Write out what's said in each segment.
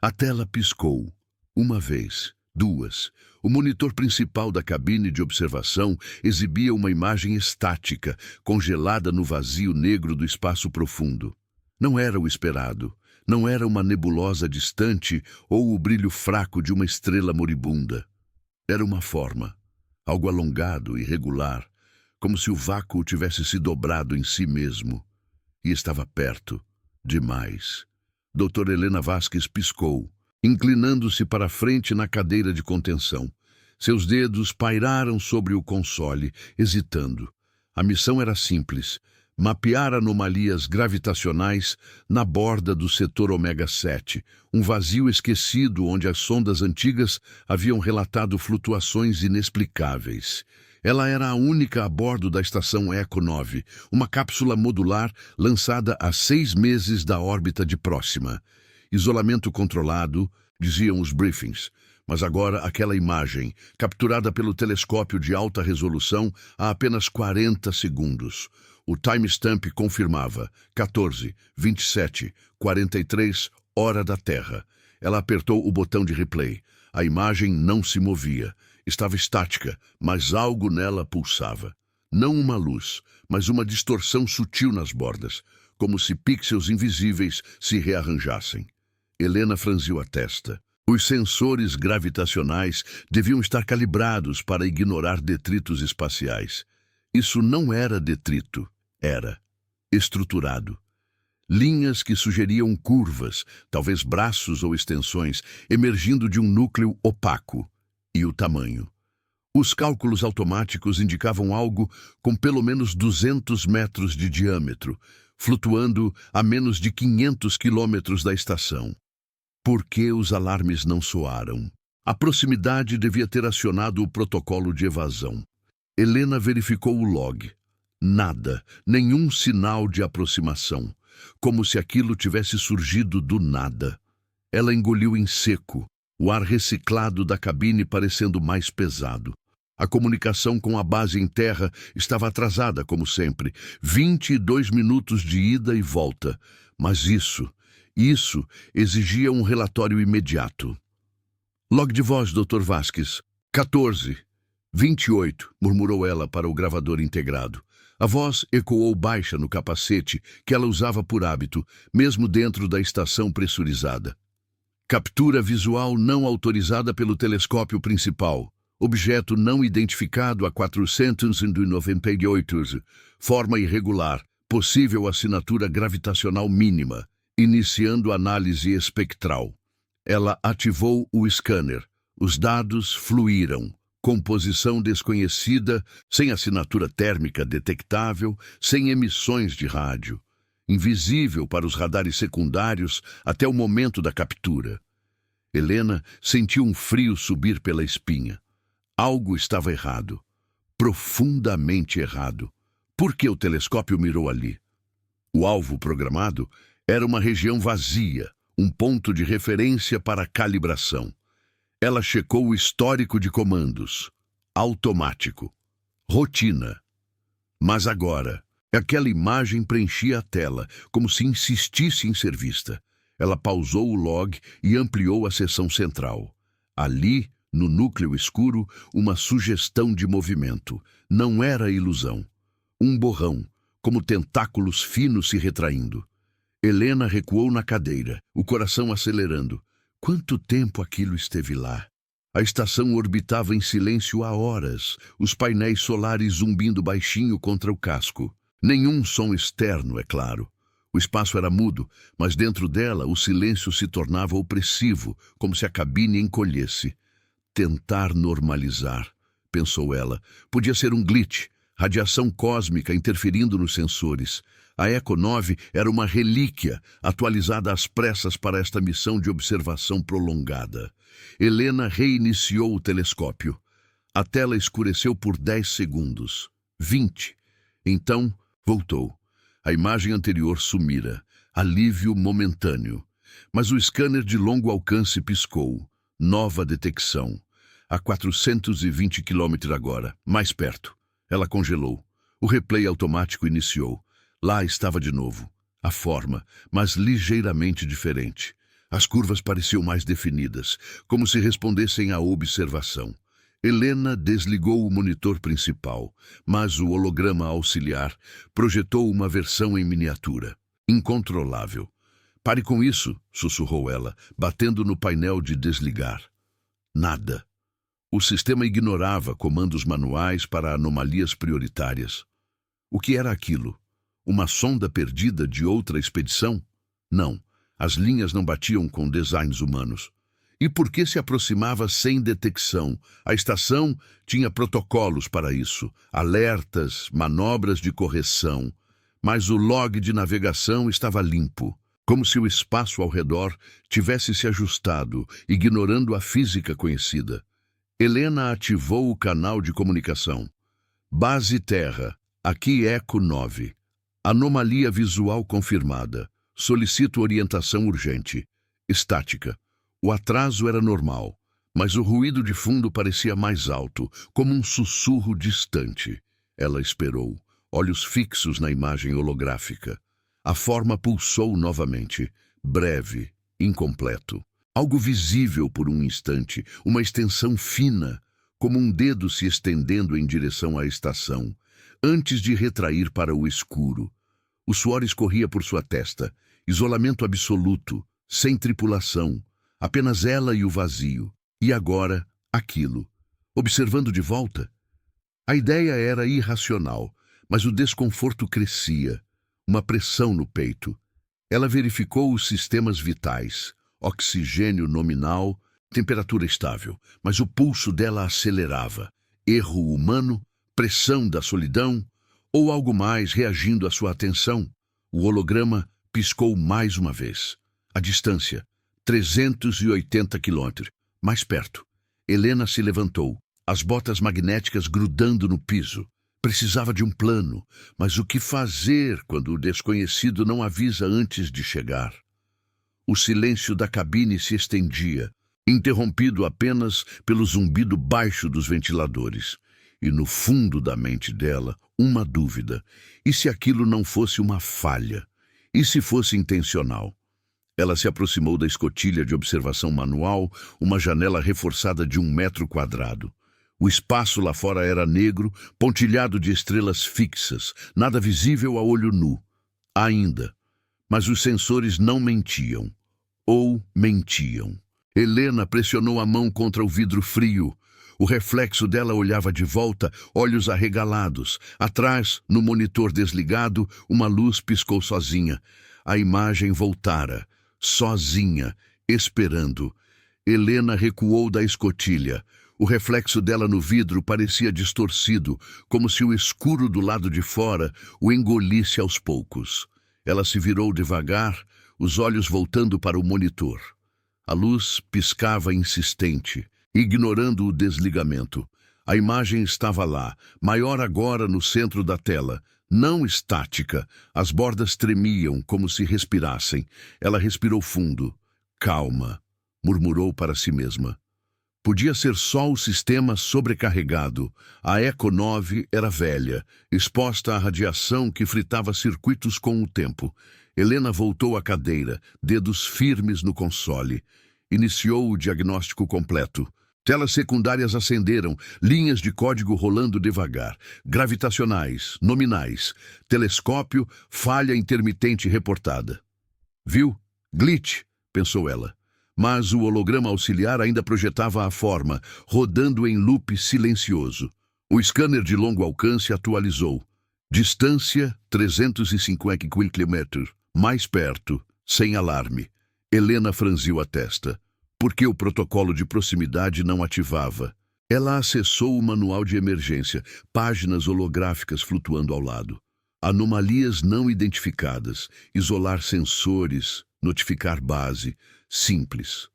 A tela piscou. Uma vez, duas. O monitor principal da cabine de observação exibia uma imagem estática, congelada no vazio negro do espaço profundo. Não era o esperado. Não era uma nebulosa distante ou o brilho fraco de uma estrela moribunda. Era uma forma, algo alongado e irregular, como se o vácuo tivesse se dobrado em si mesmo. E estava perto, demais. Doutora Helena Vasquez piscou, inclinando-se para a frente na cadeira de contenção. Seus dedos pairaram sobre o console, hesitando. A missão era simples: mapear anomalias gravitacionais na borda do setor ômega 7, um vazio esquecido onde as sondas antigas haviam relatado flutuações inexplicáveis. Ela era a única a bordo da estação Eco 9, uma cápsula modular lançada há 6 meses da órbita de Próxima. Isolamento controlado, diziam os briefings, mas agora aquela imagem, capturada pelo telescópio de alta resolução há apenas 40 segundos. O timestamp confirmava 14, 27, 43, hora da Terra. Ela apertou o botão de replay. A imagem não se movia. Estava estática, mas algo nela pulsava. Não uma luz, mas uma distorção sutil nas bordas, como se pixels invisíveis se rearranjassem. Helena franziu a testa. Os sensores gravitacionais deviam estar calibrados para ignorar detritos espaciais. Isso não era detrito, era estruturado. Linhas que sugeriam curvas, talvez braços ou extensões, emergindo de um núcleo opaco. E o tamanho. Os cálculos automáticos indicavam algo com pelo menos 200 metros de diâmetro, flutuando a menos de 500 quilômetros da estação. Por que os alarmes não soaram? A proximidade devia ter acionado o protocolo de evasão. Helena verificou o log. Nada, nenhum sinal de aproximação, como se aquilo tivesse surgido do nada. Ela engoliu em seco, o ar reciclado da cabine parecendo mais pesado. A comunicação com a base em terra estava atrasada, como sempre. 22 minutos de ida e volta. Mas isso exigia um relatório imediato. Log de voz, Dr. Vasquez. 14, 28, murmurou ela para o gravador integrado. A voz ecoou baixa no capacete que ela usava por hábito, mesmo dentro da estação pressurizada. Captura visual não autorizada pelo telescópio principal. Objeto não identificado a 498. Forma irregular. Possível assinatura gravitacional mínima. Iniciando análise espectral. Ela ativou o scanner. Os dados fluíram. Composição desconhecida, sem assinatura térmica detectável, sem emissões de rádio. Invisível para os radares secundários até o momento da captura. Helena sentiu um frio subir pela espinha. Algo estava errado. Profundamente errado. Por que o telescópio mirou ali? O alvo programado era uma região vazia, um ponto de referência para a calibração. Ela checou o histórico de comandos. Automático. Rotina. Mas agora, aquela imagem preenchia a tela, como se insistisse em ser vista. Ela pausou o log e ampliou a seção central. Ali, no núcleo escuro, uma sugestão de movimento. Não era ilusão. Um borrão, como tentáculos finos se retraindo. Helena recuou na cadeira, o coração acelerando. Quanto tempo aquilo esteve lá? A estação orbitava em silêncio há horas, os painéis solares zumbindo baixinho contra o casco. Nenhum som externo, é claro. O espaço era mudo, mas dentro dela o silêncio se tornava opressivo, como se a cabine encolhesse. Tentar normalizar, pensou ela. Podia ser um glitch, radiação cósmica interferindo nos sensores. A Eco 9 era uma relíquia, atualizada às pressas para esta missão de observação prolongada. Helena reiniciou o telescópio. A tela escureceu por 10 segundos. 20. Então, voltou. A imagem anterior sumira. Alívio momentâneo. Mas o scanner de longo alcance piscou. Nova detecção. A 420 km agora. Mais perto. Ela congelou. O replay automático iniciou. Lá estava de novo. A forma, mas ligeiramente diferente. As curvas pareciam mais definidas, como se respondessem à observação. Helena desligou o monitor principal, mas o holograma auxiliar projetou uma versão em miniatura, incontrolável. "Pare com isso", sussurrou ela, batendo no painel de desligar. Nada. O sistema ignorava comandos manuais para anomalias prioritárias. O que era aquilo? Uma sonda perdida de outra expedição? Não, as linhas não batiam com designs humanos. E por que se aproximava sem detecção? A estação tinha protocolos para isso, alertas, manobras de correção. Mas o log de navegação estava limpo, como se o espaço ao redor tivesse se ajustado, ignorando a física conhecida. Helena ativou o canal de comunicação. "Base Terra, aqui Eco 9. Anomalia visual confirmada. Solicito orientação urgente. Estática. O atraso era normal, mas o ruído de fundo parecia mais alto, como um sussurro distante. Ela esperou, olhos fixos na imagem holográfica. A forma pulsou novamente, breve, incompleto. Algo visível por um instante, uma extensão fina, como um dedo se estendendo em direção à estação, antes de retrair para o escuro. O suor escorria por sua testa, isolamento absoluto, sem tripulação. Apenas ela e o vazio. E agora, aquilo. Observando de volta. A ideia era irracional, mas o desconforto crescia. Uma pressão no peito. Ela verificou os sistemas vitais. Oxigênio nominal, temperatura estável. Mas o pulso dela acelerava. Erro humano? Pressão da solidão? Ou algo mais reagindo à sua atenção? O holograma piscou mais uma vez. A distância. 380 quilômetros. Mais perto. Helena se levantou, as botas magnéticas grudando no piso. Precisava de um plano, mas o que fazer quando o desconhecido não avisa antes de chegar? O silêncio da cabine se estendia, interrompido apenas pelo zumbido baixo dos ventiladores. E no fundo da mente dela, uma dúvida. E se aquilo não fosse uma falha? E se fosse intencional? Ela se aproximou da escotilha de observação manual, uma janela reforçada de 1 metro quadrado. O espaço lá fora era negro, pontilhado de estrelas fixas, nada visível a olho nu. Ainda. Mas os sensores não mentiam. Ou mentiam. Helena pressionou a mão contra o vidro frio. O reflexo dela olhava de volta, olhos arregalados. Atrás, no monitor desligado, uma luz piscou sozinha. A imagem voltara. Sozinha, esperando. Helena recuou da escotilha. O reflexo dela no vidro parecia distorcido, como se o escuro do lado de fora o engolisse aos poucos. Ela se virou devagar, os olhos voltando para o monitor. A luz piscava insistente, ignorando o desligamento. A imagem estava lá, maior agora no centro da tela. Não estática, as bordas tremiam como se respirassem. Ela respirou fundo. "Calma", murmurou para si mesma. Podia ser só o sistema sobrecarregado. A Eco 9 era velha, exposta à radiação que fritava circuitos com o tempo. Helena voltou à cadeira, dedos firmes no console. Iniciou o diagnóstico completo. Telas secundárias acenderam, linhas de código rolando devagar. Gravitacionais, nominais, telescópio, falha intermitente reportada. "Viu? Glitch", pensou ela. Mas o holograma auxiliar ainda projetava a forma, rodando em loop silencioso. O scanner de longo alcance atualizou. Distância 350 km. Mais perto, sem alarme. Helena franziu a testa. Por que o protocolo de proximidade não ativava? Ela acessou o manual de emergência, páginas holográficas flutuando ao lado. Anomalias não identificadas, isolar sensores, notificar base. Simples.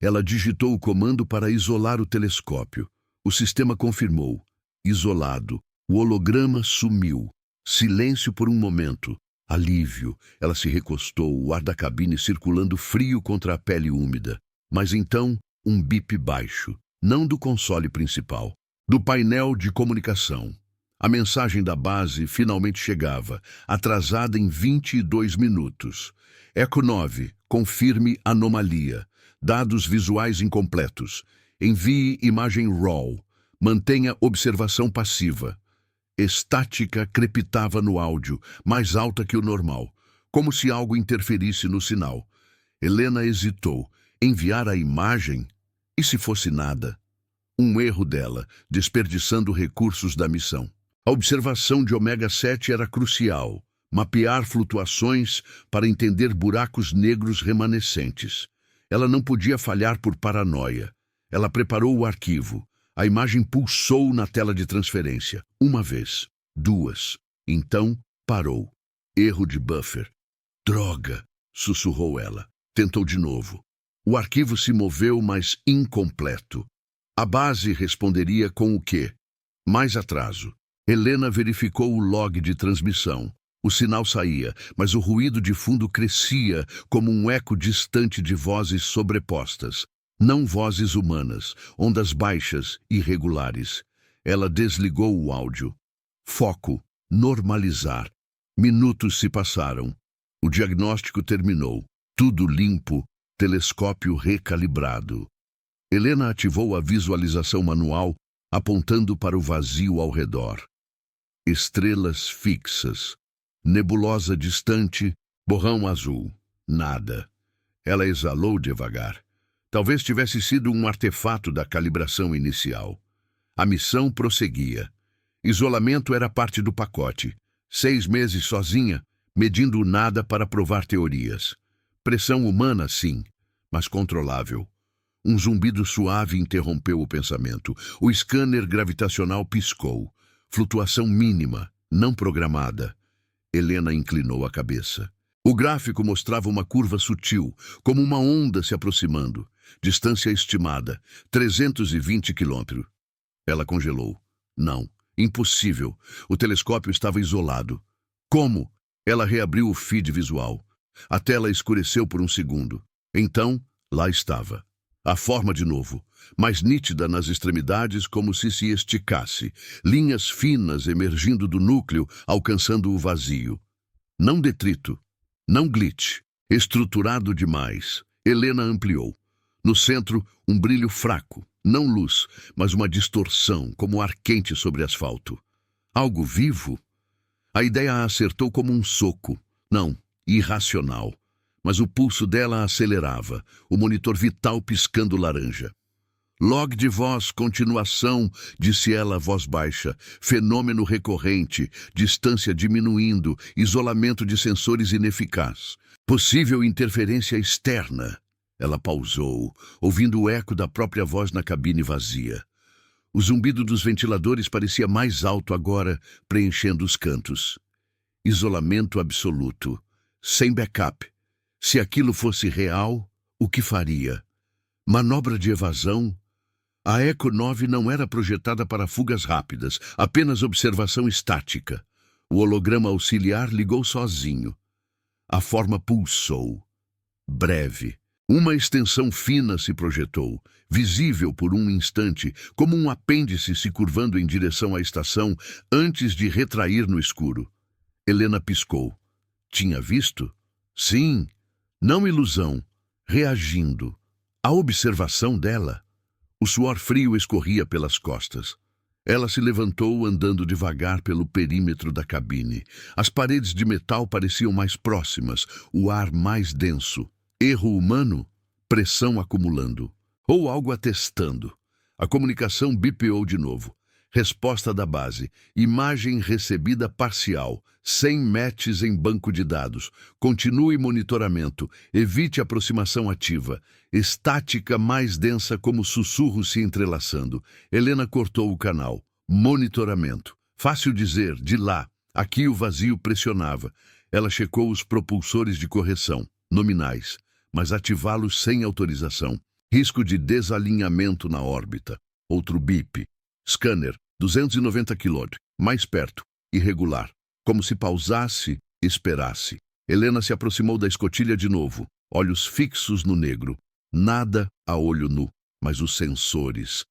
Ela digitou o comando para isolar o telescópio. O sistema confirmou. Isolado. O holograma sumiu. Silêncio por um momento. Alívio. Ela se recostou, o ar da cabine circulando frio contra a pele úmida. Mas então, um bip baixo. Não do console principal. Do painel de comunicação. A mensagem da base finalmente chegava, atrasada em 22 minutos. Eco 9, confirme anomalia. Dados visuais incompletos. Envie imagem RAW. Mantenha observação passiva. Estática crepitava no áudio, mais alta que o normal, como se algo interferisse no sinal. Helena hesitou. Enviar a imagem? E se fosse nada? Um erro dela, desperdiçando recursos da missão. A observação de Ômega 7 era crucial. Mapear flutuações para entender buracos negros remanescentes. Ela não podia falhar por paranoia. Ela preparou o arquivo. A imagem pulsou na tela de transferência. Uma vez, duas. Então, parou. Erro de buffer. Droga! Sussurrou ela. Tentou de novo. O arquivo se moveu, mas incompleto. A base responderia com o quê? Mais atraso. Helena verificou o log de transmissão. O sinal saía, mas o ruído de fundo crescia como um eco distante de vozes sobrepostas. Não vozes humanas, ondas baixas, irregulares. Ela desligou o áudio. Foco. Normalizar. Minutos se passaram. O diagnóstico terminou. Tudo limpo, telescópio recalibrado. Helena ativou a visualização manual, apontando para o vazio ao redor. Estrelas fixas. Nebulosa distante, borrão azul. Nada. Ela exalou devagar. Talvez tivesse sido um artefato da calibração inicial. A missão prosseguia. Isolamento era parte do pacote. 6 meses sozinha, medindo o nada para provar teorias. Pressão humana, sim, mas controlável. Um zumbido suave interrompeu o pensamento. O scanner gravitacional piscou. Flutuação mínima, não programada. Helena inclinou a cabeça. O gráfico mostrava uma curva sutil, como uma onda se aproximando. Distância estimada, 320 quilômetros. Ela congelou. Não, impossível. O telescópio estava isolado. Como? Ela reabriu o feed visual. A tela escureceu por um segundo. Então, lá estava. A forma de novo, mais nítida nas extremidades, como se esticasse. Linhas finas emergindo do núcleo, alcançando o vazio. Não detrito. Não glitch. Estruturado demais. Helena ampliou. No centro, um brilho fraco. Não luz, mas uma distorção, como ar quente sobre asfalto. Algo vivo? A ideia a acertou como um soco. Não, irracional. Mas o pulso dela acelerava, o monitor vital piscando laranja. Log de voz, continuação, disse ela, voz baixa. Fenômeno recorrente, distância diminuindo, isolamento de sensores ineficaz. Possível interferência externa. Ela pausou, ouvindo o eco da própria voz na cabine vazia. O zumbido dos ventiladores parecia mais alto agora, preenchendo os cantos. Isolamento absoluto. Sem backup. Se aquilo fosse real, o que faria? Manobra de evasão? A Eco 9 não era projetada para fugas rápidas, apenas observação estática. O holograma auxiliar ligou sozinho. A forma pulsou. Breve. Uma extensão fina se projetou, visível por um instante, como um apêndice se curvando em direção à estação antes de retrair no escuro. Helena piscou. Tinha visto? Sim. Não ilusão. Reagindo. A observação dela. O suor frio escorria pelas costas. Ela se levantou andando devagar pelo perímetro da cabine. As paredes de metal pareciam mais próximas, o ar mais denso. Erro humano? Pressão acumulando. Ou algo atestando. A comunicação bipeou de novo. Resposta da base. Imagem recebida parcial. Sem matches em banco de dados. Continue monitoramento. Evite aproximação ativa. Estática mais densa como sussurros se entrelaçando. Helena cortou o canal. Monitoramento. Fácil dizer, de lá. Aqui o vazio pressionava. Ela checou os propulsores de correção. Nominais. Mas ativá-los sem autorização. Risco de desalinhamento na órbita. Outro bip. Scanner. 290 km. Mais perto. Irregular. Como se pausasse, esperasse. Helena se aproximou da escotilha de novo. Olhos fixos no negro. Nada a olho nu, mas os sensores.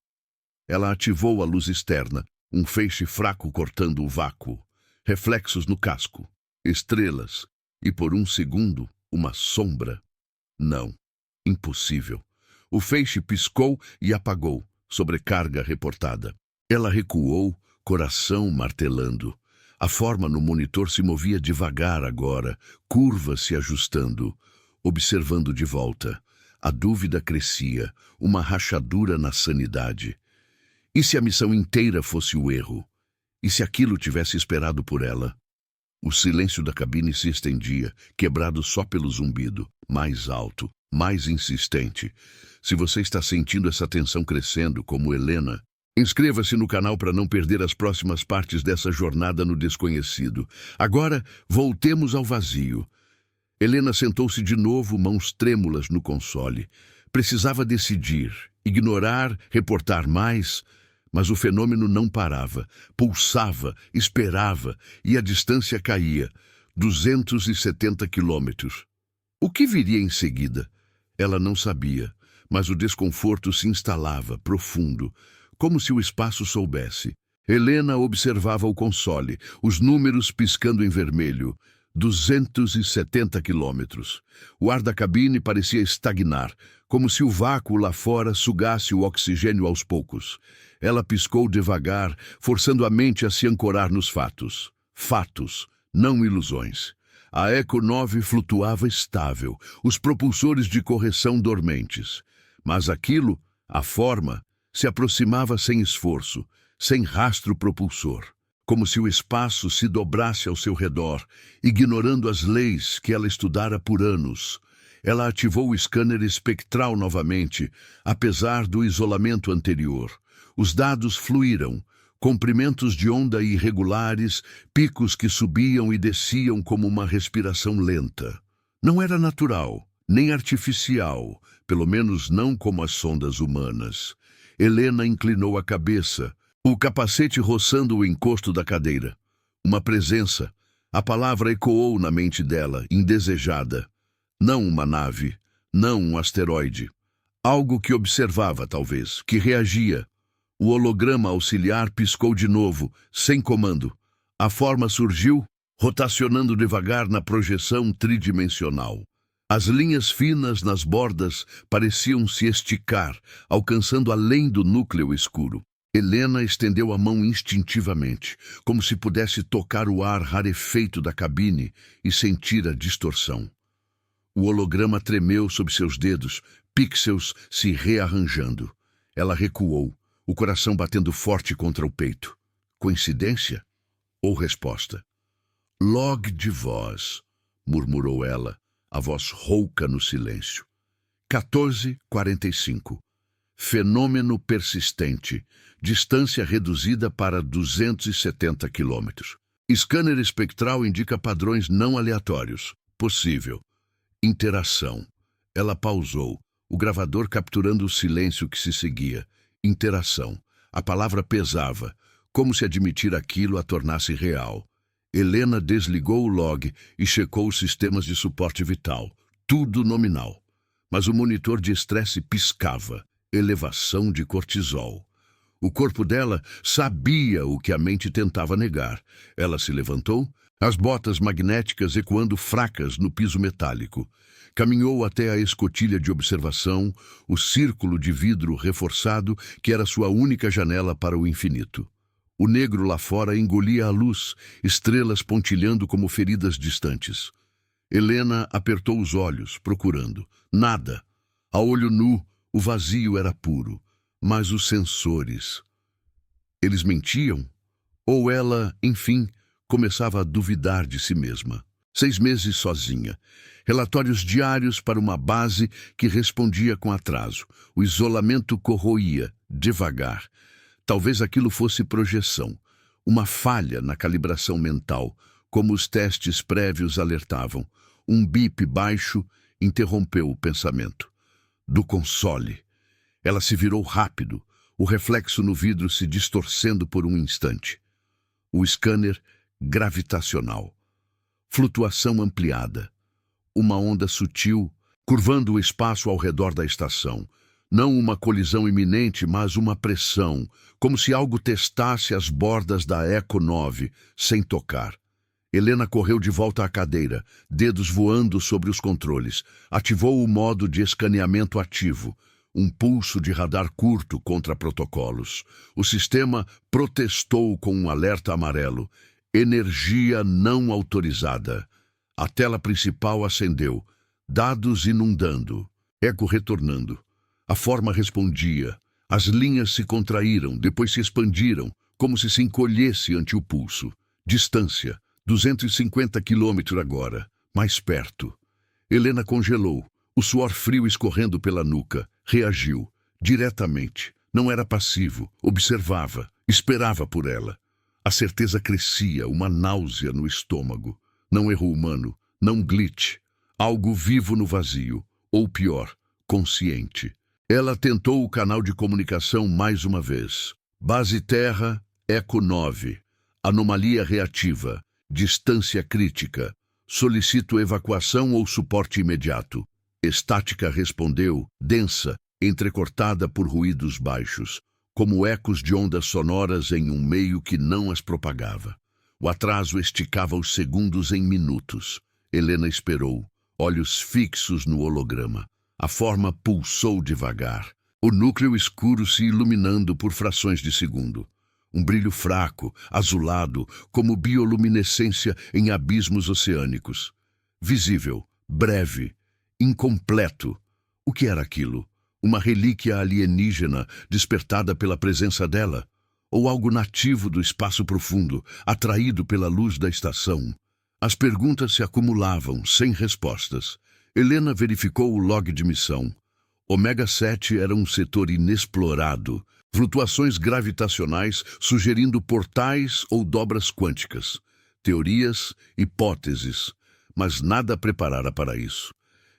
Ela ativou a luz externa. Um feixe fraco cortando o vácuo. Reflexos no casco. Estrelas. E por um segundo, uma sombra. Não. Impossível. O feixe piscou e apagou. Sobrecarga reportada. Ela recuou, coração martelando. A forma no monitor se movia devagar agora, curva se ajustando, observando de volta. A dúvida crescia, uma rachadura na sanidade. E se a missão inteira fosse o erro? E se aquilo tivesse esperado por ela? O silêncio da cabine se estendia, quebrado só pelo zumbido, mais alto, mais insistente. Se você está sentindo essa tensão crescendo, como Helena, inscreva-se no canal para não perder as próximas partes dessa jornada no desconhecido. Agora, voltemos ao vazio. Helena sentou-se de novo, mãos trêmulas no console. Precisava decidir, ignorar, reportar mais, mas o fenômeno não parava, pulsava, esperava, e a distância caía. 270 quilômetros. O que viria em seguida? Ela não sabia, mas o desconforto se instalava, profundo, como se o espaço soubesse. Helena observava o console, os números piscando em vermelho. 270 quilômetros. O ar da cabine parecia estagnar, como se o vácuo lá fora sugasse o oxigênio aos poucos. Ela piscou devagar, forçando a mente a se ancorar nos fatos. Fatos, não ilusões. A Eco 9 flutuava estável, os propulsores de correção dormentes. Mas aquilo, a forma, se aproximava sem esforço, sem rastro propulsor. Como se o espaço se dobrasse ao seu redor, ignorando as leis que ela estudara por anos. Ela ativou o scanner espectral novamente, apesar do isolamento anterior. Os dados fluíram, comprimentos de onda irregulares, picos que subiam e desciam como uma respiração lenta. Não era natural, nem artificial, pelo menos não como as sondas humanas. Helena inclinou a cabeça, o capacete roçando o encosto da cadeira. Uma presença. A palavra ecoou na mente dela, indesejada. Não uma nave, não um asteroide. Algo que observava, talvez, que reagia. O holograma auxiliar piscou de novo, sem comando. A forma surgiu, rotacionando devagar na projeção tridimensional. As linhas finas nas bordas pareciam se esticar, alcançando além do núcleo escuro. Helena estendeu a mão instintivamente, como se pudesse tocar o ar rarefeito da cabine e sentir a distorção. O holograma tremeu sob seus dedos, pixels se rearranjando. Ela recuou, o coração batendo forte contra o peito. Coincidência? Ou resposta? Log de voz, murmurou ela, a voz rouca no silêncio. 14:45. Fenômeno persistente. Distância reduzida para 270 quilômetros. Scanner espectral indica padrões não aleatórios. Possível. Interação. Ela pausou, o gravador capturando o silêncio que se seguia. Interação. A palavra pesava, como se admitir aquilo a tornasse real. Helena desligou o log e checou os sistemas de suporte vital. Tudo nominal. Mas o monitor de estresse piscava. Elevação de cortisol. O corpo dela sabia o que a mente tentava negar. Ela se levantou, as botas magnéticas ecoando fracas no piso metálico. Caminhou até a escotilha de observação, o círculo de vidro reforçado que era sua única janela para o infinito. O negro lá fora engolia a luz, estrelas pontilhando como feridas distantes. Helena apertou os olhos, procurando. Nada. A olho nu, o vazio era puro. Mas os sensores... Eles mentiam? Ou ela, enfim, começava a duvidar de si mesma? 6 meses sozinha. Relatórios diários para uma base que respondia com atraso. O isolamento corroía, devagar. Talvez aquilo fosse projeção. Uma falha na calibração mental, como os testes prévios alertavam. Um bip baixo interrompeu o pensamento. Do console. Ela se virou rápido, o reflexo no vidro se distorcendo por um instante. O scanner gravitacional. Flutuação ampliada. Uma onda sutil, curvando o espaço ao redor da estação. Não uma colisão iminente, mas uma pressão, como se algo testasse as bordas da Eco 9, sem tocar. Helena correu de volta à cadeira, dedos voando sobre os controles. Ativou o modo de escaneamento ativo, um pulso de radar curto contra protocolos. O sistema protestou com um alerta amarelo. Energia não autorizada. A tela principal acendeu. Dados inundando. Eco retornando. A forma respondia. As linhas se contraíram, depois se expandiram, como se encolhesse ante o pulso. Distância. 250 quilômetros agora. Mais perto. Helena congelou. O suor frio escorrendo pela nuca. Reagiu. Diretamente. Não era passivo. Observava. Esperava por ela. A certeza crescia, uma náusea no estômago. Não erro humano. Não glitch. Algo vivo no vazio. Ou pior, consciente. Ela tentou o canal de comunicação mais uma vez. Base Terra, Eco 9. Anomalia reativa. Distância crítica. Solicito evacuação ou suporte imediato. Estática respondeu, densa, entrecortada por ruídos baixos, como ecos de ondas sonoras em um meio que não as propagava. O atraso esticava os segundos em minutos. Helena esperou, olhos fixos no holograma. A forma pulsou devagar, o núcleo escuro se iluminando por frações de segundo. Um brilho fraco, azulado, como bioluminescência em abismos oceânicos. Visível, breve, incompleto. O que era aquilo? Uma relíquia alienígena despertada pela presença dela? Ou algo nativo do espaço profundo, atraído pela luz da estação? As perguntas se acumulavam, sem respostas. Helena verificou o log de missão. Omega 7 era um setor inexplorado, flutuações gravitacionais sugerindo portais ou dobras quânticas. Teorias, hipóteses, mas nada preparara para isso.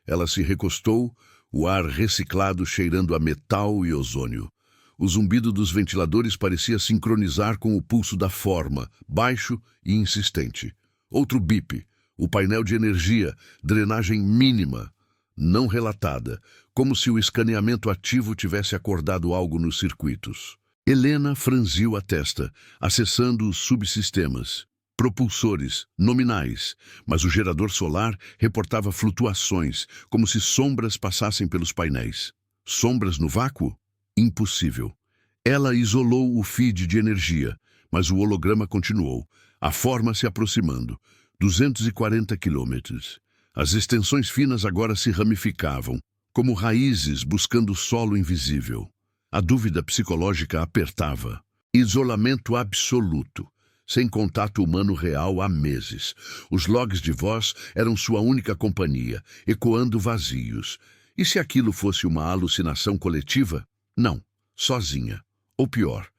Ela se recostou, o ar reciclado cheirando a metal e ozônio. O zumbido dos ventiladores parecia sincronizar com o pulso da forma, baixo e insistente. Outro bip, o painel de energia, drenagem mínima, não relatada, como se o escaneamento ativo tivesse acordado algo nos circuitos. Helena franziu a testa, acessando os subsistemas. Propulsores, nominais, mas o gerador solar reportava flutuações, como se sombras passassem pelos painéis. Sombras no vácuo? Impossível. Ela isolou o feed de energia, mas o holograma continuou, a forma se aproximando. 240 quilômetros. As extensões finas agora se ramificavam, como raízes buscando o solo invisível. A dúvida psicológica apertava. Isolamento absoluto. Sem contato humano real há meses. Os logs de voz eram sua única companhia, ecoando vazios. E se aquilo fosse uma alucinação coletiva? Não, sozinha. Ou pior,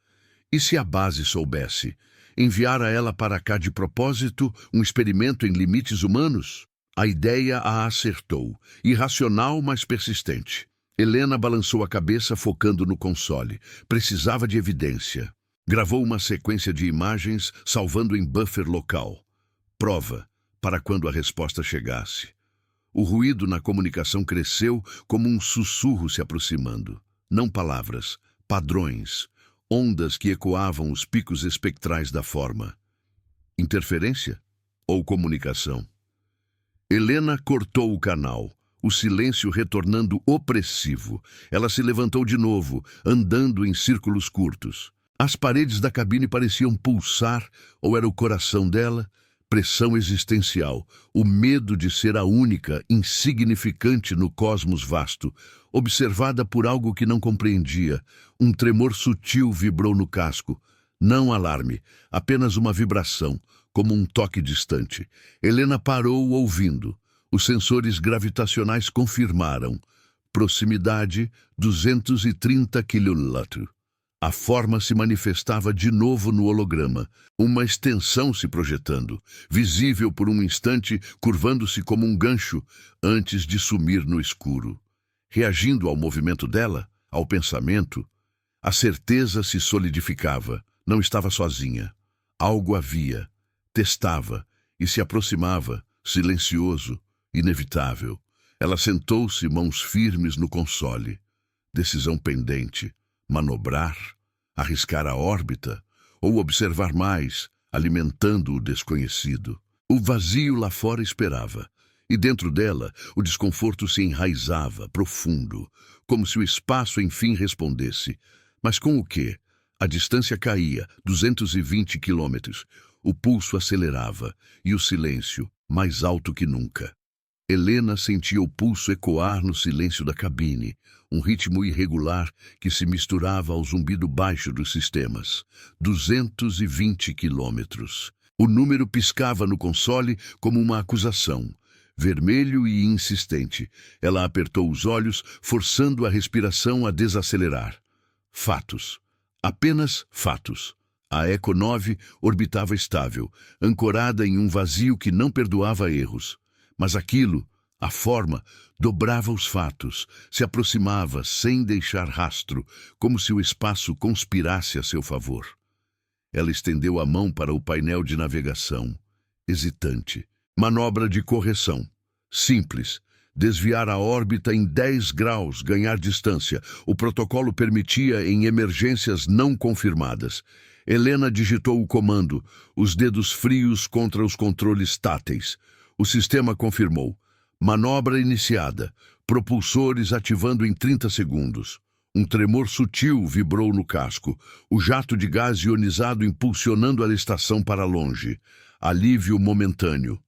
e se a base soubesse? Enviara ela para cá de propósito um experimento em limites humanos? A ideia a acertou, irracional, mas persistente. Helena balançou a cabeça focando no console. Precisava de evidência. Gravou uma sequência de imagens, salvando em buffer local. Prova, para quando a resposta chegasse. O ruído na comunicação cresceu como um sussurro se aproximando. Não palavras, padrões, ondas que ecoavam os picos espectrais da forma. Interferência? Ou comunicação? Helena cortou o canal, o silêncio retornando opressivo. Ela se levantou de novo, andando em círculos curtos. As paredes da cabine pareciam pulsar, ou era o coração dela? Pressão existencial, o medo de ser a única, insignificante no cosmos vasto, observada por algo que não compreendia. Um tremor sutil vibrou no casco. Não alarme, apenas uma vibração, como um toque distante. Helena parou ouvindo. Os sensores gravitacionais confirmaram. Proximidade, 230 km. A forma se manifestava de novo no holograma, uma extensão se projetando, visível por um instante, curvando-se como um gancho, antes de sumir no escuro. Reagindo ao movimento dela, ao pensamento, a certeza se solidificava. Não estava sozinha. Algo havia. Testava e se aproximava, silencioso, inevitável. Ela sentou-se, mãos firmes no console. Decisão pendente. Manobrar? Arriscar a órbita? Ou observar mais, alimentando o desconhecido? O vazio lá fora esperava. E dentro dela, o desconforto se enraizava, profundo, como se o espaço enfim respondesse. Mas com o quê? A distância caía, 220 quilômetros. O pulso acelerava, e o silêncio, mais alto que nunca. Helena sentia o pulso ecoar no silêncio da cabine, um ritmo irregular que se misturava ao zumbido baixo dos sistemas. 220 quilômetros. O número piscava no console como uma acusação. Vermelho e insistente, ela apertou os olhos, forçando a respiração a desacelerar. Fatos. Apenas fatos. A Eco 9 orbitava estável, ancorada em um vazio que não perdoava erros. Mas aquilo, a forma, dobrava os fatos, se aproximava sem deixar rastro, como se o espaço conspirasse a seu favor. Ela estendeu a mão para o painel de navegação, hesitante. Manobra de correção. Simples. Desviar a órbita em 10 graus, ganhar distância. O protocolo permitia em emergências não confirmadas. Helena digitou o comando, os dedos frios contra os controles táteis. O sistema confirmou. Manobra iniciada. Propulsores ativando em 30 segundos. Um tremor sutil vibrou no casco. O jato de gás ionizado impulsionando a estação para longe. Alívio momentâneo.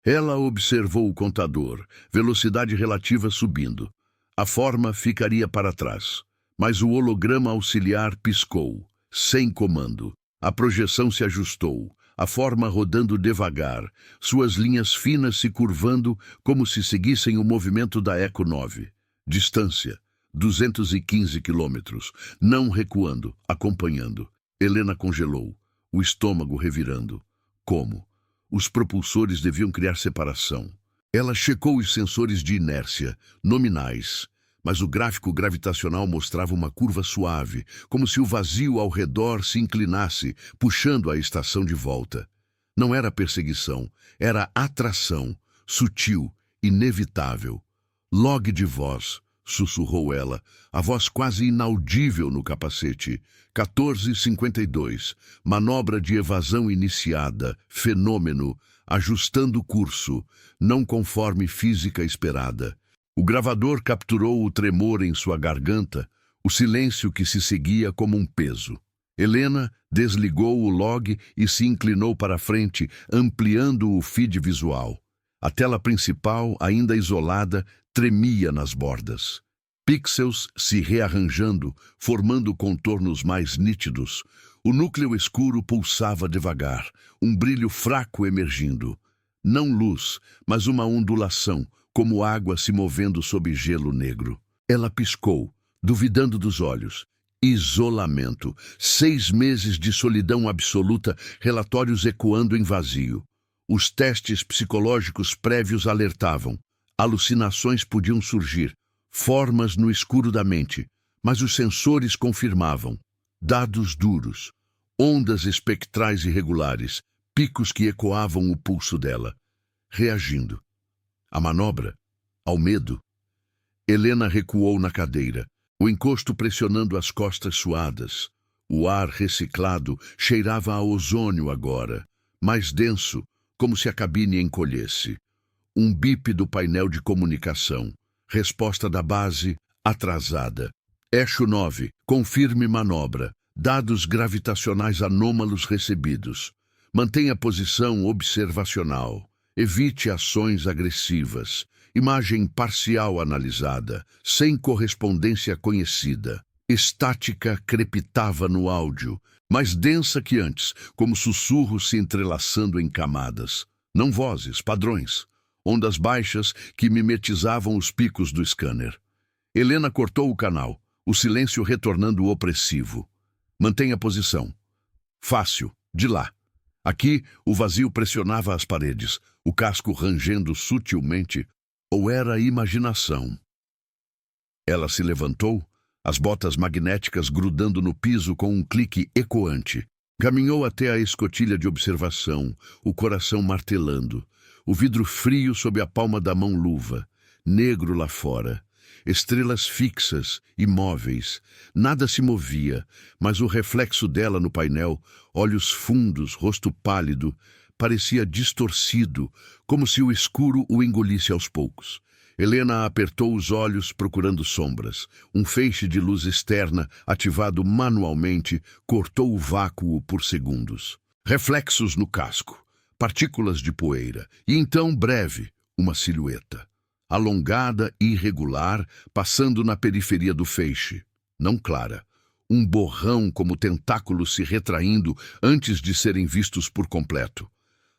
Ela observou o contador, velocidade relativa subindo. A forma ficaria para trás, mas o holograma auxiliar piscou, sem comando. A projeção se ajustou, a forma rodando devagar, suas linhas finas se curvando como se seguissem o movimento da Eco 9. Distância, 215 quilômetros, não recuando, acompanhando. Helena congelou, o estômago revirando. Como? Os propulsores deviam criar separação. Ela checou os sensores de inércia, nominais, mas o gráfico gravitacional mostrava uma curva suave, como se o vazio ao redor se inclinasse, puxando a estação de volta. Não era perseguição, era atração, sutil, inevitável. Log de voz, sussurrou ela, a voz quase inaudível no capacete. 14:52, manobra de evasão iniciada, fenômeno, ajustando curso, não conforme física esperada. O gravador capturou o tremor em sua garganta, o silêncio que se seguia como um peso. Helena desligou o log e se inclinou para a frente, ampliando o feed visual. A tela principal, ainda isolada, tremia nas bordas. Pixels se rearranjando, formando contornos mais nítidos. O núcleo escuro pulsava devagar, um brilho fraco emergindo. Não luz, mas uma ondulação, como água se movendo sob gelo negro. Ela piscou, duvidando dos olhos. Isolamento. 6 meses de solidão absoluta, relatórios ecoando em vazio. Os testes psicológicos prévios alertavam. Alucinações podiam surgir. Formas no escuro da mente, mas os sensores confirmavam. Dados duros, ondas espectrais irregulares, picos que ecoavam o pulso dela. Reagindo. A manobra, ao medo. Helena recuou na cadeira, o encosto pressionando as costas suadas. O ar reciclado cheirava a ozônio agora, mais denso, como se a cabine encolhesse. Um bip do painel de comunicação. Resposta da base, atrasada. Echo 9, confirme manobra. Dados gravitacionais anômalos recebidos. Mantenha posição observacional. Evite ações agressivas. Imagem parcial analisada, sem correspondência conhecida. Estática crepitava no áudio, mais densa que antes, como sussurros se entrelaçando em camadas. Não vozes, padrões. Ondas baixas que mimetizavam os picos do scanner. Helena cortou o canal, o silêncio retornando opressivo. Mantenha a posição. Fácil, de lá. Aqui, o vazio pressionava as paredes, o casco rangendo sutilmente. Ou era imaginação? Ela se levantou, as botas magnéticas grudando no piso com um clique ecoante. Caminhou até a escotilha de observação, o coração martelando. O vidro frio sob a palma da mão luva, negro lá fora. estrelas fixas, imóveis. Nada se movia, mas o reflexo dela no painel, olhos fundos, rosto pálido, parecia distorcido, como se o escuro o engolisse aos poucos. Helena apertou os olhos procurando sombras. Um feixe de luz externa, ativado manualmente, cortou o vácuo por segundos. Reflexos no casco, partículas de poeira, e então, breve, uma silhueta. Alongada e irregular, passando na periferia do feixe. Não clara. Um borrão como tentáculos se retraindo antes de serem vistos por completo.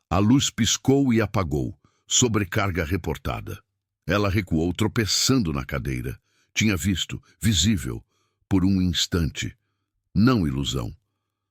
A luz piscou e apagou, sobrecarga reportada. Ela recuou, tropeçando na cadeira. Tinha visto, visível, por um instante. Não ilusão.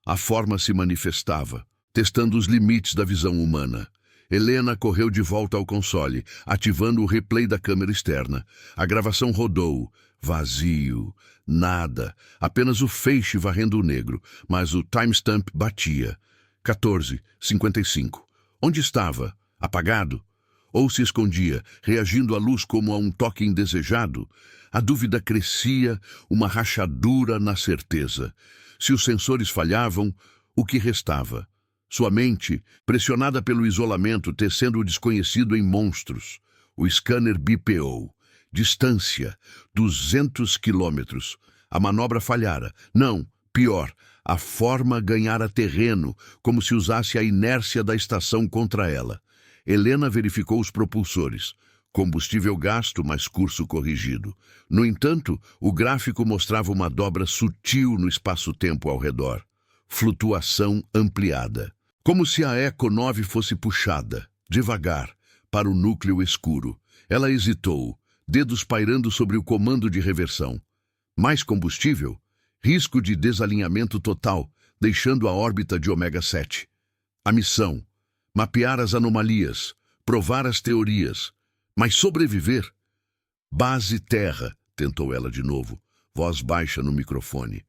A forma se manifestava, testando os limites da visão humana. Helena correu de volta ao console, ativando o replay da câmera externa. A gravação rodou. Vazio. Nada. Apenas o feixe varrendo o negro, mas o timestamp batia. 14:55. Onde estava? Apagado? Ou se escondia, reagindo à luz como a um toque indesejado? A dúvida crescia, uma rachadura na certeza. Se os sensores falhavam, o que restava? Sua mente, pressionada pelo isolamento, tecendo o desconhecido em monstros. O scanner bipeou. Distância, 200 quilômetros. A manobra falhara. Não, pior, a forma ganhara terreno, como se usasse a inércia da estação contra ela. Helena verificou os propulsores. Combustível gasto, mas curso corrigido. No entanto, o gráfico mostrava uma dobra sutil no espaço-tempo ao redor. Flutuação ampliada. Como se a Eco 9 fosse puxada, devagar, para o núcleo escuro. Ela hesitou, dedos pairando sobre o comando de reversão. Mais combustível? Risco de desalinhamento total, deixando a órbita de Ômega 7. A missão: mapear as anomalias, provar as teorias, mas sobreviver. Base Terra, tentou ela de novo, voz baixa no microfone.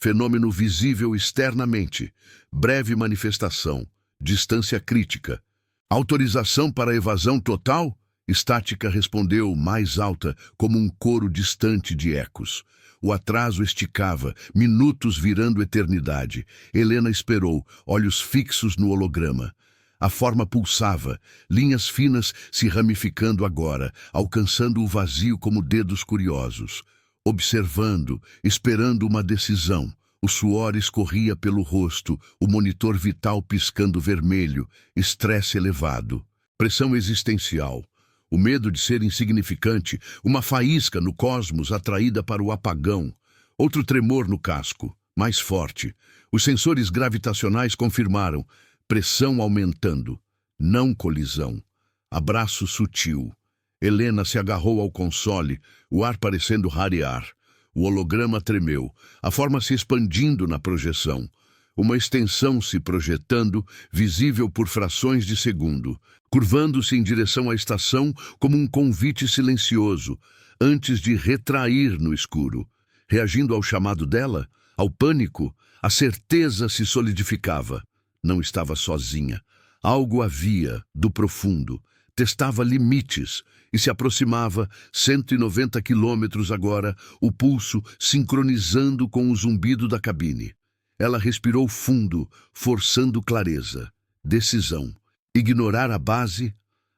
Fenômeno visível externamente, breve manifestação, distância crítica. Autorização para evasão total? Estática respondeu, mais alta, como um coro distante de ecos. O atraso esticava, minutos virando eternidade. Helena esperou, olhos fixos no holograma. A forma pulsava, linhas finas se ramificando agora, alcançando o vazio como dedos curiosos. Observando, esperando uma decisão. O suor escorria pelo rosto, o monitor vital piscando vermelho, estresse elevado, pressão existencial. O medo de ser insignificante, uma faísca no cosmos atraída para o apagão. Outro tremor no casco, mais forte. Os sensores gravitacionais confirmaram. Pressão aumentando. Não colisão. Abraço sutil. Helena se agarrou ao console, o ar parecendo rarear. O holograma tremeu, a forma se expandindo na projeção. Uma extensão se projetando, visível por frações de segundo, curvando-se em direção à estação como um convite silencioso, antes de retrair no escuro. Reagindo ao chamado dela, ao pânico, a certeza se solidificava. Não estava sozinha. Algo havia, do profundo. Testava limites e se aproximava, 190 quilômetros agora, o pulso sincronizando com o zumbido da cabine. Ela respirou fundo, forçando clareza. Decisão. Ignorar a base,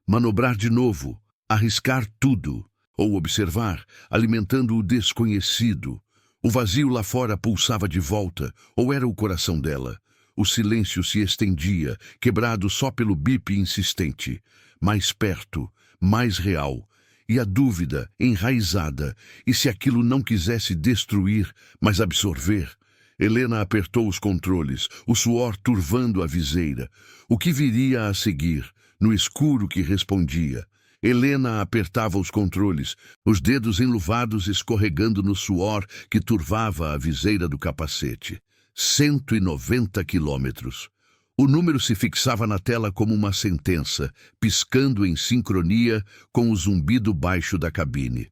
manobrar de novo, arriscar tudo, ou observar, alimentando o desconhecido. O vazio lá fora pulsava de volta, ou era o coração dela? O silêncio se estendia, quebrado só pelo bip insistente. Mais perto, mais real. E a dúvida, enraizada, e se aquilo não quisesse destruir, mas absorver? Helena apertou os controles, o suor turvando a viseira. O que viria a seguir, no escuro que respondia? Helena apertava os controles, os dedos enluvados escorregando no suor que turvava a viseira do capacete. 190 quilômetros. O número se fixava na tela como uma sentença, piscando em sincronia com o zumbido baixo da cabine.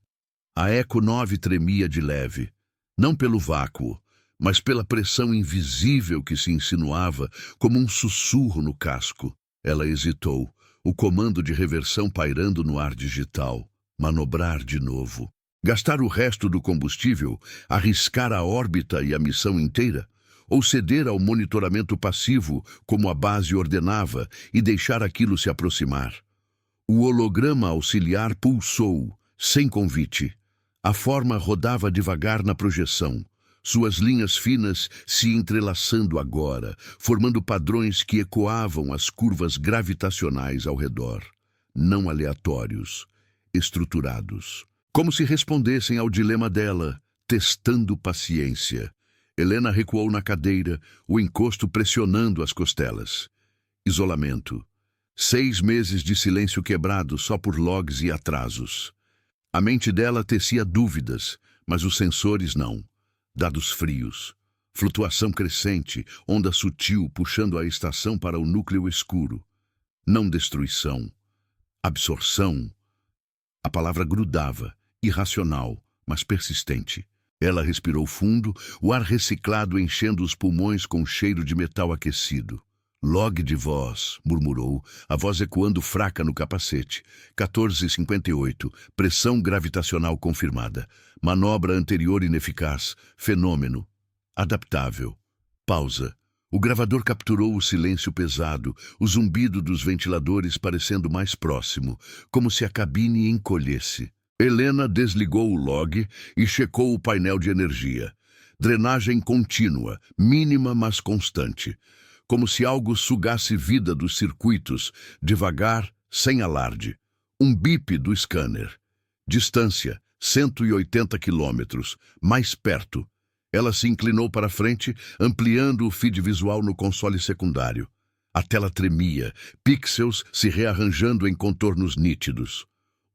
A Eco 9 tremia de leve, não pelo vácuo, mas pela pressão invisível que se insinuava como um sussurro no casco. Ela hesitou, o comando de reversão pairando no ar digital. Manobrar de novo. Gastar o resto do combustível, arriscar a órbita e a missão inteira? Ou ceder ao monitoramento passivo, como a base ordenava, e deixar aquilo se aproximar? O holograma auxiliar pulsou, sem convite. A forma rodava devagar na projeção, suas linhas finas se entrelaçando agora, formando padrões que ecoavam as curvas gravitacionais ao redor. Não aleatórios, estruturados. Como se respondessem ao dilema dela, testando paciência. Helena recuou na cadeira, o encosto pressionando as costelas. Isolamento. 6 meses de silêncio quebrado só por logs e atrasos. A mente dela tecia dúvidas, mas os sensores não. Dados frios. Flutuação crescente, onda sutil puxando a estação para o núcleo escuro. Não destruição. Absorção. A palavra grudava, irracional, mas persistente. Ela respirou fundo, o ar reciclado enchendo os pulmões com cheiro de metal aquecido. Log de voz, murmurou, a voz ecoando fraca no capacete. 14:58, pressão gravitacional confirmada. Manobra anterior ineficaz. Fenômeno. Adaptável. Pausa. O gravador capturou o silêncio pesado, o zumbido dos ventiladores parecendo mais próximo, como se a cabine encolhesse. Helena desligou o log e checou o painel de energia. Drenagem contínua, mínima mas constante. Como se algo sugasse vida dos circuitos, devagar, sem alarde. Um bip do scanner. Distância, 180 quilômetros, mais perto. Ela se inclinou para frente, ampliando o feed visual no console secundário. A tela tremia, pixels se rearranjando em contornos nítidos.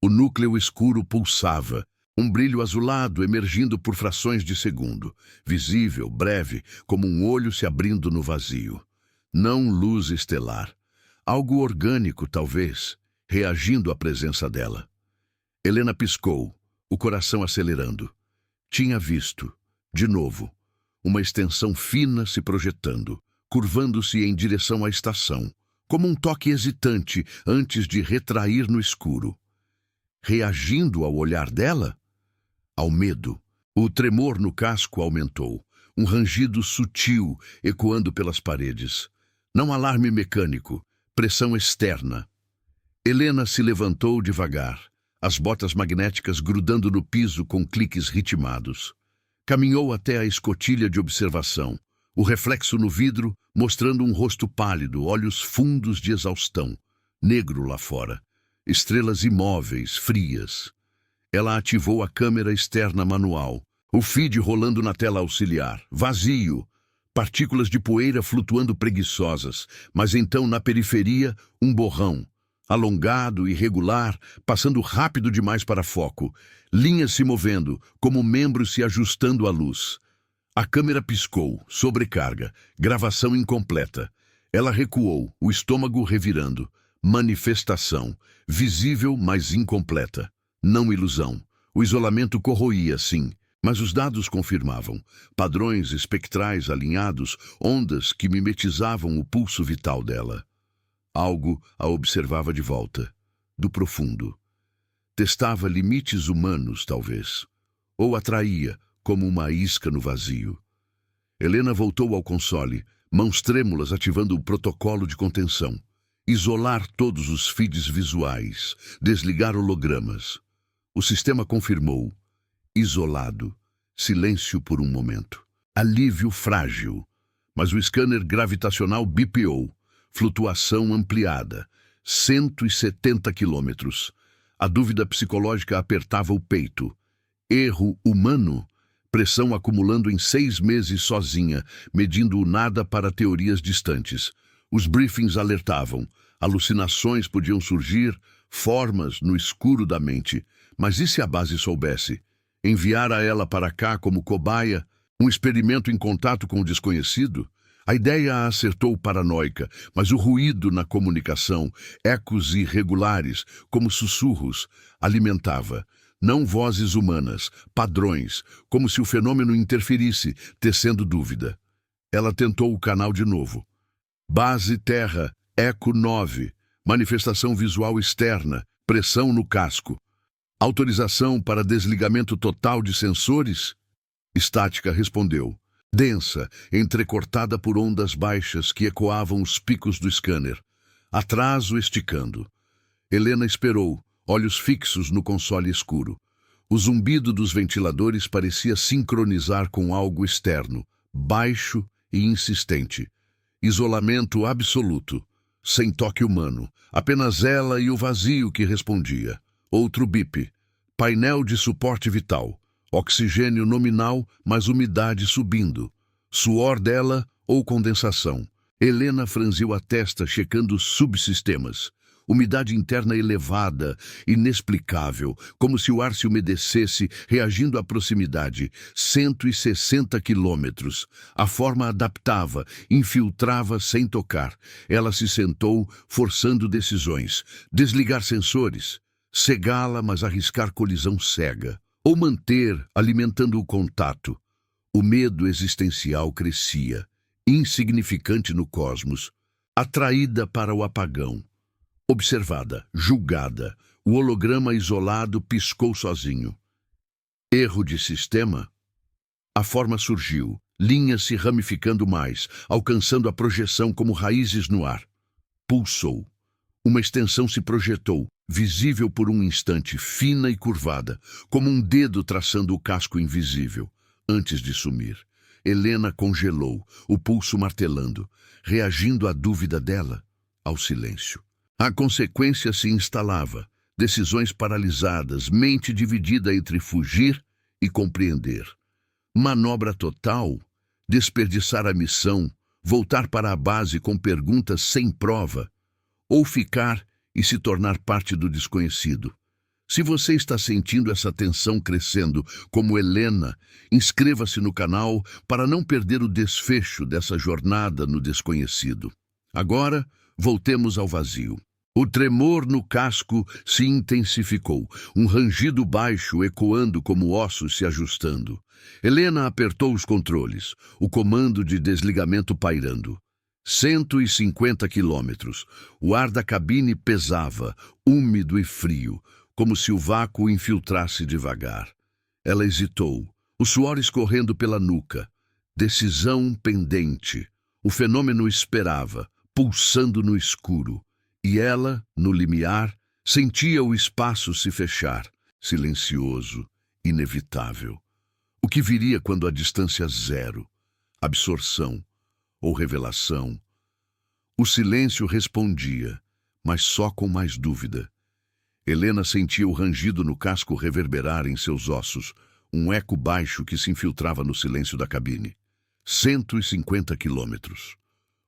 O núcleo escuro pulsava, um brilho azulado emergindo por frações de segundo, visível, breve, como um olho se abrindo no vazio. Não luz estelar. Algo orgânico, talvez, reagindo à presença dela. Helena piscou, o coração acelerando. Tinha visto, de novo, uma extensão fina se projetando, curvando-se em direção à estação, como um toque hesitante antes de retrair no escuro. Reagindo ao olhar dela? Ao medo. O tremor no casco aumentou, um rangido sutil ecoando pelas paredes. Não alarme mecânico, pressão externa. Helena se levantou devagar, as botas magnéticas grudando no piso com cliques ritmados. Caminhou até a escotilha de observação, o reflexo no vidro mostrando um rosto pálido, olhos fundos de exaustão, negro lá fora. Estrelas imóveis, frias. Ela ativou a câmera externa manual. O feed rolando na tela auxiliar. Vazio. Partículas de poeira flutuando preguiçosas. Mas então, na periferia, um borrão. Alongado, irregular, passando rápido demais para foco. Linhas se movendo, como membros se ajustando à luz. A câmera piscou, sobrecarga, gravação incompleta. Ela recuou, o estômago revirando. Manifestação, visível, mas incompleta. Não ilusão. O isolamento corroía, sim, mas os dados confirmavam. Padrões espectrais alinhados, ondas que mimetizavam o pulso vital dela. Algo a observava de volta, do profundo. Testava limites humanos, talvez. Ou atraía, como uma isca no vazio. Helena voltou ao console, mãos trêmulas ativando o protocolo de contenção. Isolar todos os feeds visuais, desligar hologramas. O sistema confirmou. Isolado. Silêncio por um momento. Alívio frágil. Mas o scanner gravitacional bipeou. Flutuação ampliada. 170 quilômetros. A dúvida psicológica apertava o peito. Erro humano? Pressão acumulando em 6 meses sozinha, medindo o nada para teorias distantes. Os briefings alertavam. Alucinações podiam surgir, formas no escuro da mente. Mas e se a base soubesse? Enviar a ela para cá como cobaia, um experimento em contato com o desconhecido? A ideia a acertou paranoica, mas o ruído na comunicação, ecos irregulares, como sussurros, alimentava. Não vozes humanas, padrões, como se o fenômeno interferisse, tecendo dúvida. Ela tentou o canal de novo. Base Terra, Eco 9, manifestação visual externa, pressão no casco. Autorização para desligamento total de sensores? Estática respondeu, densa, entrecortada por ondas baixas que ecoavam os picos do scanner. Atraso esticando. Helena esperou, olhos fixos no console escuro. O zumbido dos ventiladores parecia sincronizar com algo externo, baixo e insistente. Isolamento absoluto, sem toque humano, apenas ela e o vazio que respondia. Outro bip. Painel de suporte vital. Oxigênio nominal, mas umidade subindo. Suor dela ou condensação. Helena franziu a testa, checando os subsistemas. Umidade interna elevada, inexplicável, como se o ar se umedecesse, reagindo à proximidade. 160 quilômetros. A forma adaptava, infiltrava sem tocar. Ela se sentou, forçando decisões. Desligar sensores. Cegá-la, mas arriscar colisão cega. Ou manter, alimentando o contato. O medo existencial crescia, insignificante no cosmos, atraída para o apagão. Observada, julgada, o holograma isolado piscou sozinho. Erro de sistema? A forma surgiu, linhas se ramificando mais, alcançando a projeção como raízes no ar. Pulsou. Uma extensão se projetou, visível por um instante, fina e curvada, como um dedo traçando o casco invisível. Antes de sumir, Helena congelou, o pulso martelando, reagindo à dúvida dela, ao silêncio. A consequência se instalava, decisões paralisadas, mente dividida entre fugir e compreender. Manobra total, desperdiçar a missão, voltar para a base com perguntas sem prova, ou ficar e se tornar parte do desconhecido. Se você está sentindo essa tensão crescendo, como Helena, inscreva-se no canal para não perder o desfecho dessa jornada no desconhecido. Agora, voltemos ao vazio. O tremor no casco se intensificou, um rangido baixo ecoando como ossos se ajustando. Helena apertou os controles, o comando de desligamento pairando. 150 quilômetros. O ar da cabine pesava, úmido e frio, como se o vácuo infiltrasse devagar. Ela hesitou, o suor escorrendo pela nuca. Decisão pendente. O fenômeno esperava, pulsando no escuro. E ela, no limiar, sentia o espaço se fechar, silencioso, inevitável. O que viria quando a distância zero? Absorção ou revelação? O silêncio respondia, mas só com mais dúvida. Helena sentia o rangido no casco reverberar em seus ossos, um eco baixo que se infiltrava no silêncio da cabine. 150 quilômetros.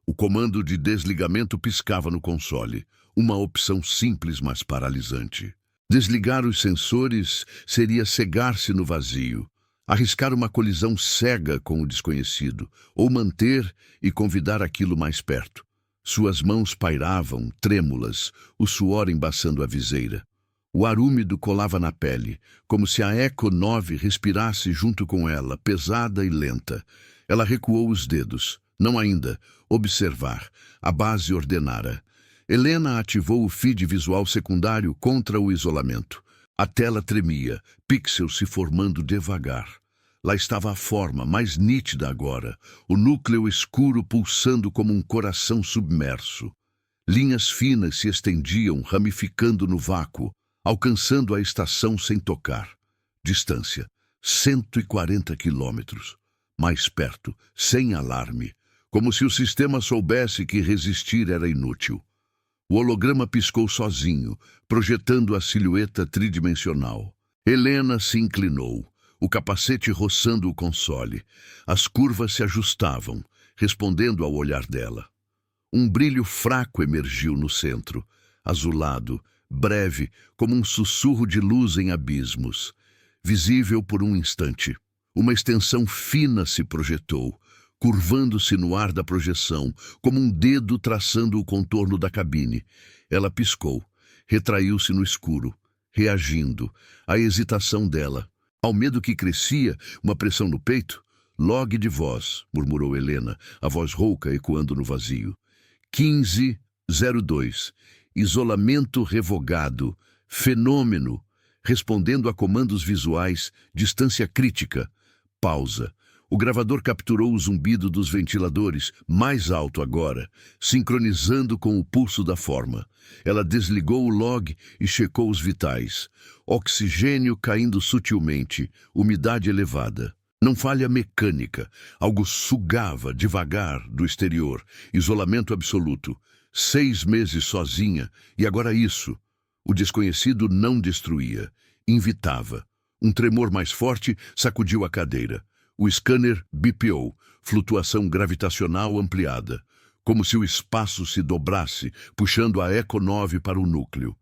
O comando de desligamento piscava no console, uma opção simples, mas paralisante. Desligar os sensores seria cegar-se no vazio, arriscar uma colisão cega com o desconhecido, ou manter e convidar aquilo mais perto. Suas mãos pairavam, trêmulas, o suor embaçando a viseira. O ar úmido colava na pele, como se a Eco 9 respirasse junto com ela, pesada e lenta. Ela recuou os dedos. Não ainda. Observar. A base ordenara. Helena ativou o feed visual secundário contra o isolamento. A tela tremia, pixels se formando devagar. Lá estava a forma, mais nítida agora, o núcleo escuro pulsando como um coração submerso. Linhas finas se estendiam, ramificando no vácuo, alcançando a estação sem tocar. Distância, 140 quilômetros. Mais perto, sem alarme, como se o sistema soubesse que resistir era inútil. O holograma piscou sozinho, projetando a silhueta tridimensional. Helena se inclinou, o capacete roçando o console. As curvas se ajustavam, respondendo ao olhar dela. Um brilho fraco emergiu no centro, azulado, breve, como um sussurro de luz em abismos. Visível por um instante, uma extensão fina se projetou, curvando-se no ar da projeção, como um dedo traçando o contorno da cabine. Ela piscou, retraiu-se no escuro, reagindo à hesitação dela, ao medo que crescia, uma pressão no peito. Log de voz, murmurou Helena, a voz rouca ecoando no vazio. 1502. Isolamento revogado. Fenômeno. respondendo a comandos visuais, distância crítica, pausa. O gravador capturou o zumbido dos ventiladores, mais alto agora, sincronizando com o pulso da forma. Ela desligou o log e checou os vitais. Oxigênio caindo sutilmente, umidade elevada. Não falha mecânica, algo sugava devagar do exterior, isolamento absoluto. 6 meses sozinha, e agora isso. O desconhecido não destruía, invitava. Um tremor mais forte sacudiu a cadeira. O scanner bipeou, flutuação gravitacional ampliada, como se o espaço se dobrasse, puxando a Eco 9 para o núcleo.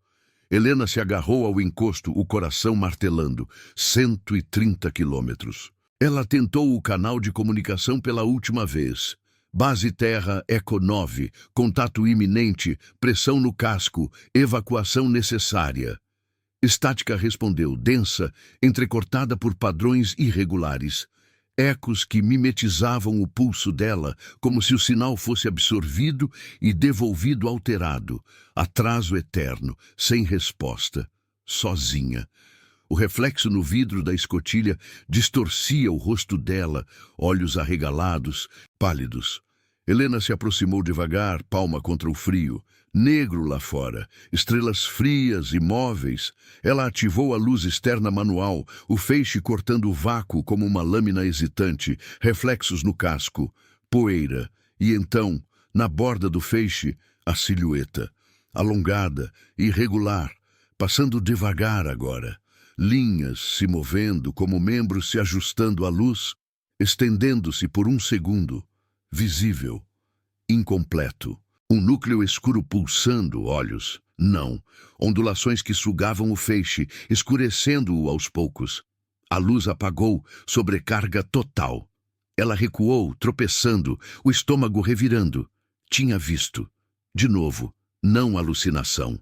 Helena se agarrou ao encosto, o coração martelando. 130 quilômetros. Ela tentou o canal de comunicação pela última vez. Base Terra Eco 9, contato iminente, pressão no casco, evacuação necessária. Estática respondeu, densa, entrecortada por padrões irregulares. Ecos que mimetizavam o pulso dela, como se o sinal fosse absorvido e devolvido alterado. Atraso eterno, sem resposta. Sozinha. O reflexo no vidro da escotilha distorcia o rosto dela, olhos arregalados, pálidos. Helena se aproximou devagar, palma contra o frio. Negro lá fora, estrelas frias, imóveis. Ela ativou a luz externa manual, o feixe cortando o vácuo como uma lâmina hesitante, reflexos no casco, poeira. E então, na borda do feixe, a silhueta. Alongada, irregular, passando devagar agora. Linhas se movendo como membros se ajustando à luz, estendendo-se por um segundo. Visível. Incompleto. Um núcleo escuro pulsando, olhos. Não. Ondulações que sugavam o feixe, escurecendo-o aos poucos. A luz apagou, sobrecarga total. Ela recuou, tropeçando, o estômago revirando. Tinha visto. De novo, não alucinação.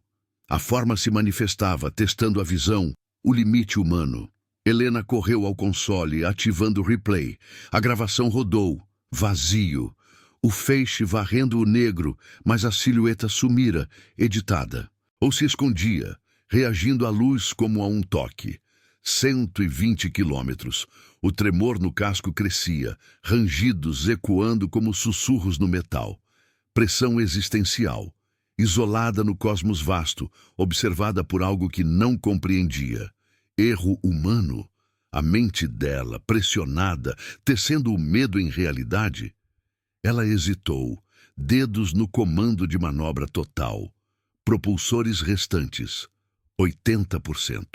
A forma se manifestava, testando a visão, o limite humano. Helena correu ao console, ativando o replay. A gravação rodou. Vazio. O feixe varrendo o negro, mas a silhueta sumira, editada. Ou se escondia, reagindo à luz como a um toque. 120 quilômetros. O tremor no casco crescia, rangidos ecoando como sussurros no metal. Pressão existencial. Isolada no cosmos vasto, observada por algo que não compreendia. Erro humano? A mente dela, pressionada, tecendo o medo em realidade? Ela hesitou, dedos no comando de manobra total. Propulsores restantes, 80%.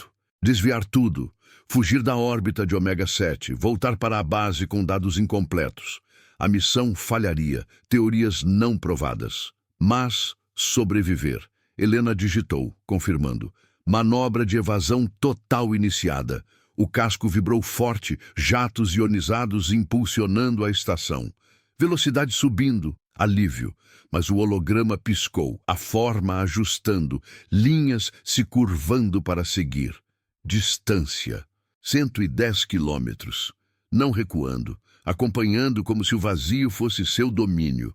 Desviar tudo, fugir da órbita de Ômega 7, voltar para a base com dados incompletos. A missão falharia, teorias não provadas. Mas sobreviver. Helena digitou, confirmando. Manobra de evasão total iniciada. O casco vibrou forte, jatos ionizados impulsionando a estação. Velocidade subindo, alívio, mas o holograma piscou, a forma ajustando, linhas se curvando para seguir. Distância, 110 quilômetros. Não recuando, acompanhando como se o vazio fosse seu domínio.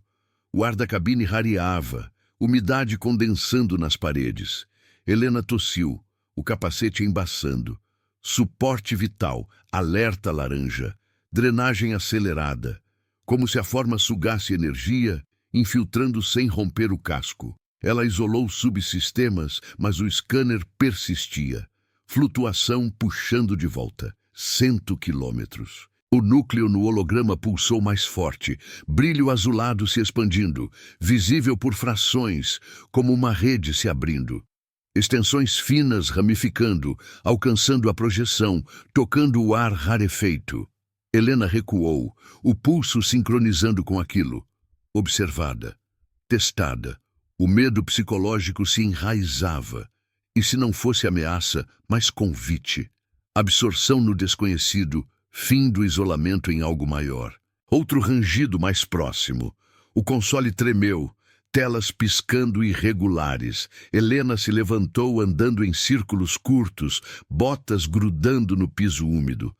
O ar da cabine rareava, umidade condensando nas paredes. Helena tossiu, o capacete embaçando. Suporte vital, alerta laranja, drenagem acelerada. Como se a forma sugasse energia, infiltrando sem romper o casco. Ela isolou subsistemas, mas o scanner persistia. Flutuação puxando de volta. 100 quilômetros. O núcleo no holograma pulsou mais forte, brilho azulado se expandindo, visível por frações, como uma rede se abrindo. Extensões finas ramificando, alcançando a projeção, tocando o ar rarefeito. Helena recuou, o pulso sincronizando com aquilo. Observada, testada, o medo psicológico se enraizava. E se não fosse ameaça, mas convite. Absorção no desconhecido, fim do isolamento em algo maior. Outro rangido mais próximo. O console tremeu, telas piscando irregulares. Helena se levantou andando em círculos curtos, botas grudando no piso úmido.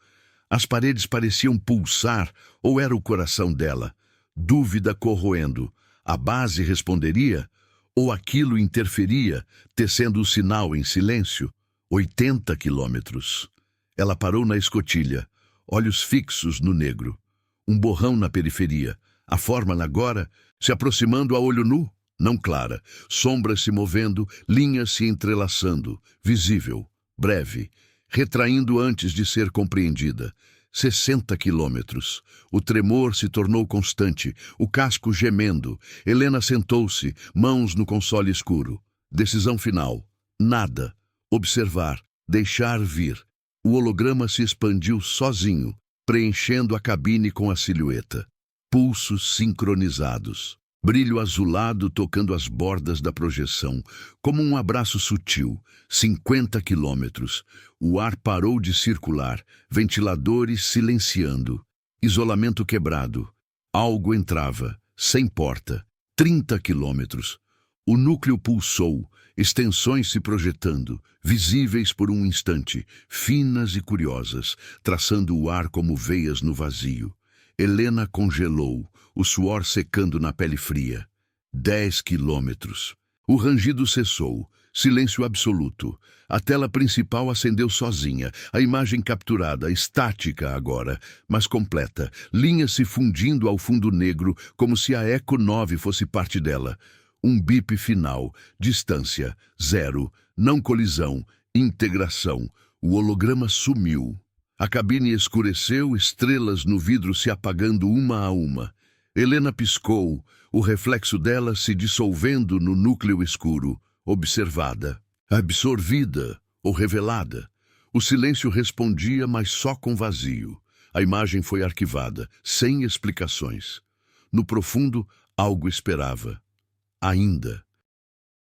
As paredes pareciam pulsar, ou era o coração dela? Dúvida corroendo. A base responderia? Ou aquilo interferia, tecendo o sinal em silêncio? 80 quilômetros. Ela parou na escotilha, olhos fixos no negro. Um borrão na periferia. A forma agora se aproximando a olho nu, não clara. Sombras se movendo, linhas se entrelaçando. Visível, breve, retraindo antes de ser compreendida. 60 quilômetros. O tremor se tornou constante, o casco gemendo. Helena sentou-se, mãos no console escuro. Decisão final. Nada. Observar. Deixar vir. O holograma se expandiu sozinho, preenchendo a cabine com a silhueta. Pulsos sincronizados. Brilho azulado tocando as bordas da projeção, como um abraço sutil. 50 quilômetros. O ar parou de circular, ventiladores silenciando. Isolamento quebrado. Algo entrava, sem porta. 30 quilômetros. O núcleo pulsou, extensões se projetando, visíveis por um instante, finas e curiosas, traçando o ar como veias no vazio. Helena congelou, o suor secando na pele fria. 10 quilômetros. O rangido cessou. Silêncio absoluto. A tela principal acendeu sozinha, a imagem capturada, estática agora, mas completa. Linhas se fundindo ao fundo negro, como se a Eco 9 fosse parte dela. Um bip final. Distância. 0. Não colisão. Integração. O holograma sumiu. A cabine escureceu, estrelas no vidro se apagando uma a uma. Helena piscou, o reflexo dela se dissolvendo no núcleo escuro, observada, absorvida ou revelada. O silêncio respondia, mas só com vazio. A imagem foi arquivada, sem explicações. No profundo, algo esperava. Ainda.